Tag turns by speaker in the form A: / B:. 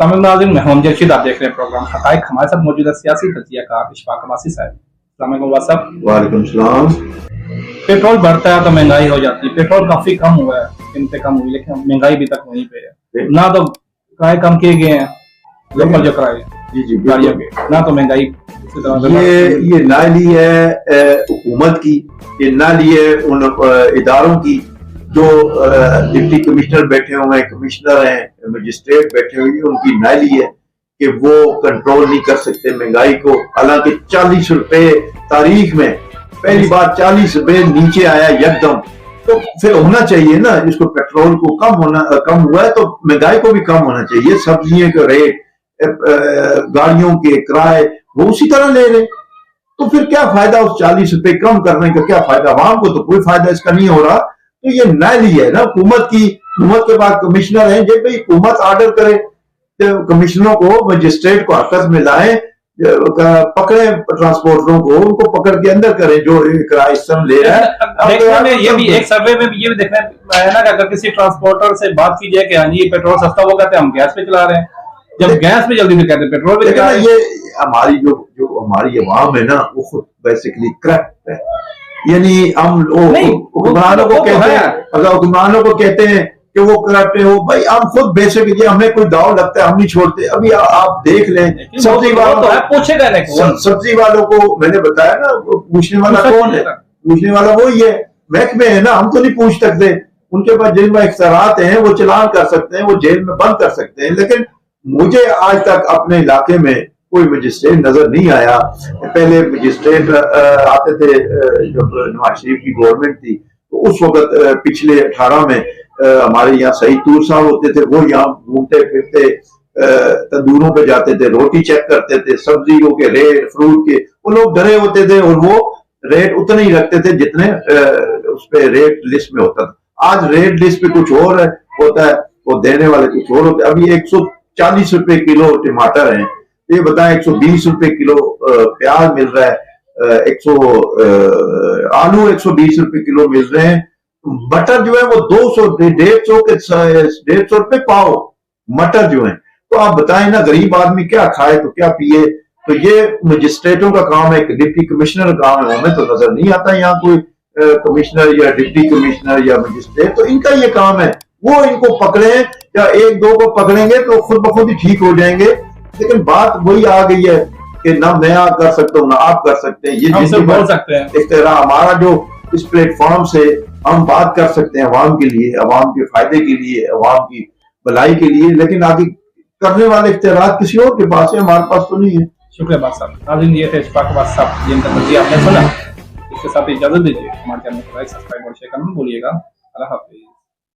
A: तमिल नाज़रीन, मैं हूं जर्शीद, आप देख रहे हैं प्रोग्राम हक़ाइक़। हमारे साथ मौजूद है सियासी तजियाकार इशफाक अब्बासी साहब। अस्सलाम वालेकुम साहब।
B: वालेकुम सलाम।
A: पेट्रोल बढ़ता है तो महंगाई हो जाती है। पेट्रोल काफी कम हुआ है, कीमतें कम हुई, लेकिन महंगाई भी तक वहीं पे है। ना तो किराए कम किए गए हैं, लोकल जो किराए
B: जी
A: गाड़ियों के, ना तो महंगाई।
B: ये ना ली है हुकूमत की, ये ना ली है उन इदारों की जो डिप्टी कमिश्नर बैठे हुए हैं, कमिश्नर हैं, मजिस्ट्रेट बैठे हुए हैं, उनकी ना ली है कि वो कंट्रोल नहीं कर सकते महंगाई को। हालांकि 40 रुपए तारीख में पहली बार 40 रुपए नीचे आया यकदम, तो फिर होना चाहिए ना, इसको पेट्रोल को कम हुआ है तो महंगाई को भी कम होना चाहिए। सब्जियों के रेट, गाड़ियों के किराए वो उसी तरह ले रहे, तो फिर क्या फायदा उस 40 रुपए कम करने का? क्या फायदा? आवाम को तो कोई फायदा इसका नहीं हो रहा। तो ये नैली है ना हुकूमत की। हुकूमत के बाद कमिश्नर है, जब भाई हुकूमत आर्डर करे तो कमिश्नरों को, मजिस्ट्रेट को हरकत में लाए, पकड़े ट्रांसपोर्टरों को, उनको पकड़ के अंदर करें जो किराया इस तरह ले रहा है।
A: देखने में ये भी एक सर्वे में भी ये भी देखना है ना कि अगर किसी ट्रांसपोर्टर से बात की जाए कि हाँ जी पेट्रोल सस्ता, वो कहते हैं हम गैस पे चला रहे हैं, जब गैस पे जल्दी से कहते हैं पेट्रोल पे चला रहे हैं।
B: ये हमारी जो हमारी अवाम है ना, वो खुद बेसिकली करप्ट है। यानी हम हुक्मरानों को कहते हैं, अगर हुक्मरानों को कहते हैं कि वो करप्ट है, वो भाई हम खुद बेशक ये हमें कोई दाव लगता है हम नहीं छोड़ते। अभी आप देख लें सब्जी वालों को, सब्जी वालों को मैंने बताया ना, पूछने वाला कौन है? पूछने वाला वो ही है, महकमे है ना, हम तो नहीं पूछ सकते। उनके पास जिन में इख्तियारात हैं वो चलान कर सकते हैं, वो जेल में बंद कर सकते हैं। लेकिन मुझे आज तक अपने इलाके में कोई मजिस्ट्रेट नजर नहीं आया। पहले मजिस्ट्रेट आते थे जब नवाज शरीफ की गवर्नमेंट थी, तो उस वक्त पिछले 18 में हमारे यहाँ सईद तूर साहब होते थे, वो यहाँ घूमते फिरते तंदूरों पे जाते थे, रोटी चेक करते थे, सब्जियों के रेट, फ्रूट के। वो लोग डरे होते थे और वो रेट उतने ही रखते थे जितने उस पे रेट लिस्ट में होता था। आज रेट लिस्ट पे कुछ और होता है, वो देने वाले कुछ और होते हैं। अभी 140 रुपए किलो टमाटर है, ये बताएं 120 रुपए किलो प्याज मिल रहा है, 100 आलू 120 रुपए किलो मिल रहे हैं। मटर जो है वो 200 150 रुपए पाव मटर जो है। तो आप बताएं ना, गरीब आदमी क्या खाए तो क्या पिए? तो ये मजिस्ट्रेटों का काम है, डिप्टी कमिश्नर का काम है। हमें तो नजर नहीं आता यहाँ कोई कमिश्नर या डिप्टी कमिश्नर या मजिस्ट्रेट, तो इनका ये काम है, वो इनको पकड़े या एक दो को पकड़ेंगे तो खुद ब खुद ही ठीक हो जाएंगे। लेकिन बात वही आ गई है कि ना मैं आप कर सकता हूँ ना आप कर सकते हैं। ये जिससे बोल सकते हैं इस तरह हमारा जो इस प्लेटफॉर्म से हम बात कर सकते हैं अवाम के लिए, अवाम के फायदे के लिए, अवाम की भलाई के लिए, लेकिन आगे करने वाले इख्तियारात किसी और के पास है, हमारे पास तो नहीं है।
A: शुक्रिया बात साहब। नाज़रीन, ये थे इशफाक अब्बासी साहब जिनका तजिया आपने सुना। इसके साथ इजाजत दीजिए। हमारे चैनल को लाइक, सब्सक्राइब और शेयर करना भूलिएगा। अल्लाह हाफिज़।